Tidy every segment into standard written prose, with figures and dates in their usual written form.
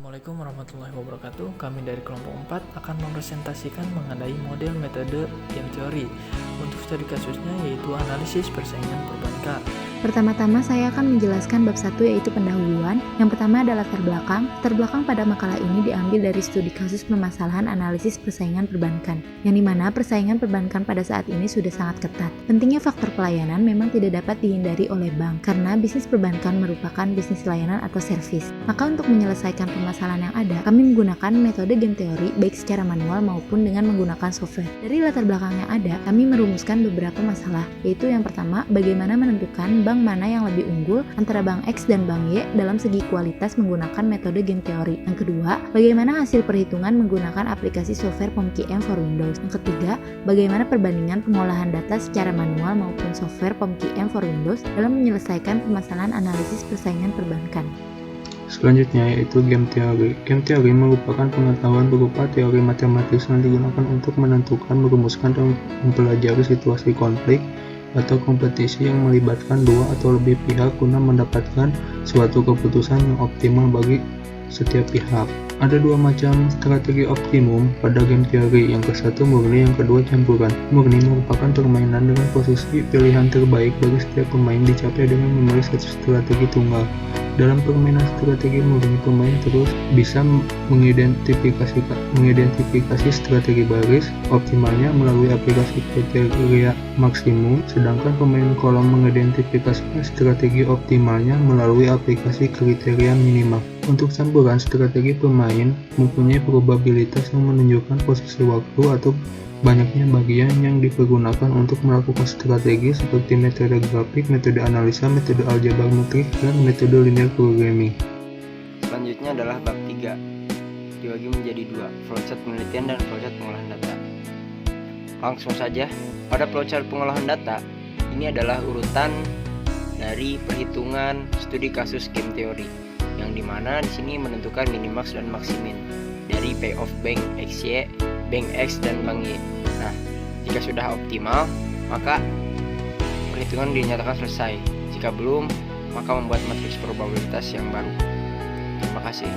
Assalamualaikum warahmatullahi wabarakatuh. Kami dari kelompok 4 akan mempresentasikan mengenai model metode game teori. Untuk studi kasusnya yaitu analisis persaingan perbankan. Pertama-tama saya akan menjelaskan bab 1 yaitu pendahuluan. Yang pertama adalah latar belakang. Latar belakang pada makalah ini diambil dari studi kasus permasalahan analisis persaingan perbankan, yang dimana persaingan perbankan pada saat ini sudah sangat ketat. Pentingnya faktor pelayanan memang tidak dapat dihindari oleh bank, karena bisnis perbankan merupakan bisnis layanan atau servis. Maka untuk menyelesaikan permasalahan yang ada, kami menggunakan metode game teori baik secara manual maupun dengan menggunakan software. Dari latar belakang yang ada, kami merumuskan beberapa masalah, yaitu yang pertama, bagaimana menentukan bank mana yang lebih unggul antara bank X dan bank Y dalam segi kualitas menggunakan metode game teori. Yang kedua, bagaimana hasil perhitungan menggunakan aplikasi software POMQM for Windows. Yang ketiga, bagaimana perbandingan pengolahan data secara manual maupun software POMQM for Windows dalam menyelesaikan permasalahan analisis persaingan perbankan. Selanjutnya yaitu game teori. Game teori merupakan pengetahuan berupa teori matematis yang digunakan untuk menentukan, merumuskan, dan mempelajari situasi konflik atau kompetisi yang melibatkan dua atau lebih pihak guna mendapatkan suatu keputusan yang optimal bagi setiap pihak. Ada dua macam strategi optimum pada game teori, yang ke satu murni, yang kedua campuran. Murni merupakan permainan dengan posisi pilihan terbaik bagi setiap pemain dicapai dengan memilih satu strategi tunggal. Dalam permainan strategi murni, pemain terus bisa mengidentifikasi strategi baris optimalnya melalui aplikasi kriteria maksimum, sedangkan pemain kolom mengidentifikasikan strategi optimalnya melalui aplikasi kriteria minimal. Untuk campuran, strategi pemain mempunyai probabilitas yang menunjukkan posisi waktu atau banyaknya bagian yang dipergunakan untuk melakukan strategi seperti metode grafik, metode analisa, metode aljabar metrik, dan metode linear programming. Selanjutnya adalah bab 3, dibagi menjadi dua, flowchart penelitian dan flowchart pengolahan data. Langsung saja, pada flowchart pengolahan data, ini adalah urutan dari perhitungan studi kasus game teori, yang dimana di sini menentukan minimax dan maksimin dari payoff bank XY, bank X, dan bank Y. Nah, jika sudah optimal, maka perhitungan dinyatakan selesai. Jika belum, maka membuat matriks probabilitas yang baru. Terima kasih.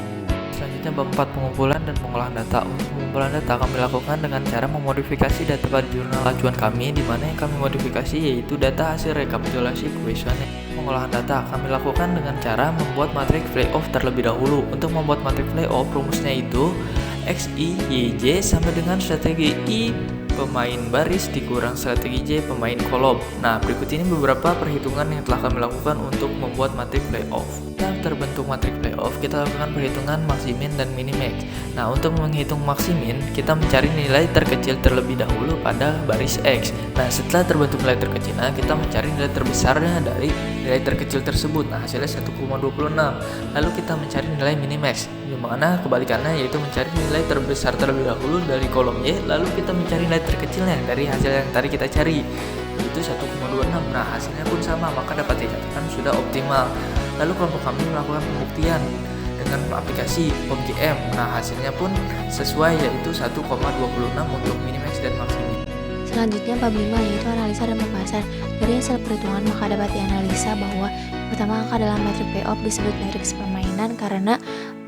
Selanjutnya bab 4 pengumpulan dan pengolahan data. Untuk pengumpulan data kami lakukan dengan cara memodifikasi data pada jurnal acuan kami, di mana yang kami modifikasi yaitu data hasil rekapitulasi kuesioner. Pengolahan data kami lakukan dengan cara membuat matriks playoff terlebih dahulu. Untuk membuat matriks playoff, rumusnya itu X, Y, Y, J sampai dengan strategi I pemain baris dikurang strategi J pemain kolom. Nah, berikut ini beberapa perhitungan yang telah kami lakukan untuk membuat matriks playoff. Setelah terbentuk matriks playoff, kita lakukan perhitungan maksimin dan minimax. Nah, untuk menghitung maksimin, kita mencari nilai terkecil terlebih dahulu pada baris X. Nah, setelah terbentuk nilai terkecilnya, kita mencari nilai terbesarnya dari nilai terkecil tersebut. Nah, hasilnya 1,26. Lalu kita mencari nilai minimax, di mana kebalikannya yaitu mencari nilai terbesar terlebih dahulu dari kolom Y, lalu kita mencari nilai terkecilnya dari hasil yang tadi kita cari, yaitu 1,26. Nah, hasilnya pun sama, maka dapat dikatakan sudah optimal. Lalu kelompok kami melakukan pembuktian dengan aplikasi POMQM. Nah, hasilnya pun sesuai, yaitu 1,26 untuk minimax dan maksimin. Selanjutnya bab 5 yaitu analisa dan pembahasan. Dari hasil perhitungan maka dapat dianalisa bahwa pertama angka dalam matriks payoff disebut matriks permainan karena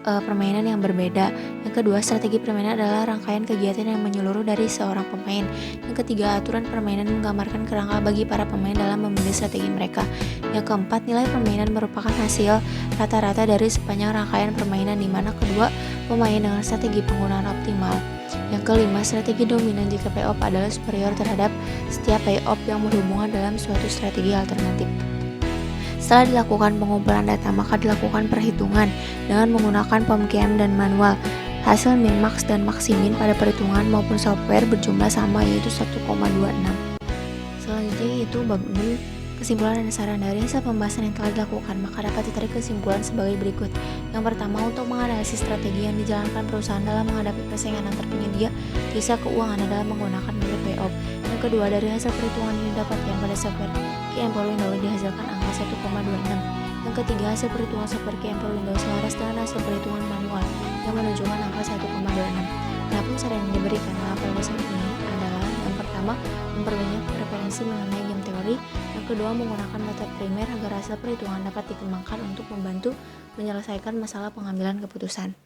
permainan yang berbeda. Yang kedua, strategi permainan adalah rangkaian kegiatan yang menyeluruh dari seorang pemain. Yang ketiga, aturan permainan menggambarkan kerangka bagi para pemain dalam memilih strategi mereka. Yang keempat, nilai permainan merupakan hasil rata-rata dari sepanjang rangkaian permainan, di mana kedua pemain dengan strategi penggunaan optimal. Yang kelima, strategi dominan jika payoff adalah superior terhadap setiap payoff yang berhubungan dalam suatu strategi alternatif. Setelah dilakukan pengumpulan data, maka dilakukan perhitungan dengan menggunakan POMQM dan manual. Hasil min-max dan maksimin pada perhitungan maupun software berjumlah sama, yaitu 1,26. Selanjutnya yaitu bab 6, kesimpulan dan saran. Dari hasil pembahasan yang telah dilakukan, maka dapat ditarik kesimpulan sebagai berikut. Yang pertama, untuk menganalisis strategi yang dijalankan perusahaan dalam menghadapi persaingan antar penyedia jasa keuangan adalah menggunakan metode payoff. Yang kedua, dari hasil perhitungan yang didapatkan pada software QM for Windows dihasilkan angka 1,26. Yang ketiga, hasil perhitungan software QM for Windows selaras dengan hasil perhitungan manual yang menunjukkan angka 1,26. Adapun saran yang diberikan dalam penjelasan ini adalah yang pertama, memperbanyak referensi mengenai game teori. Yang kedua, menggunakan metode primer agar hasil perhitungan dapat dikembangkan untuk membantu menyelesaikan masalah pengambilan keputusan.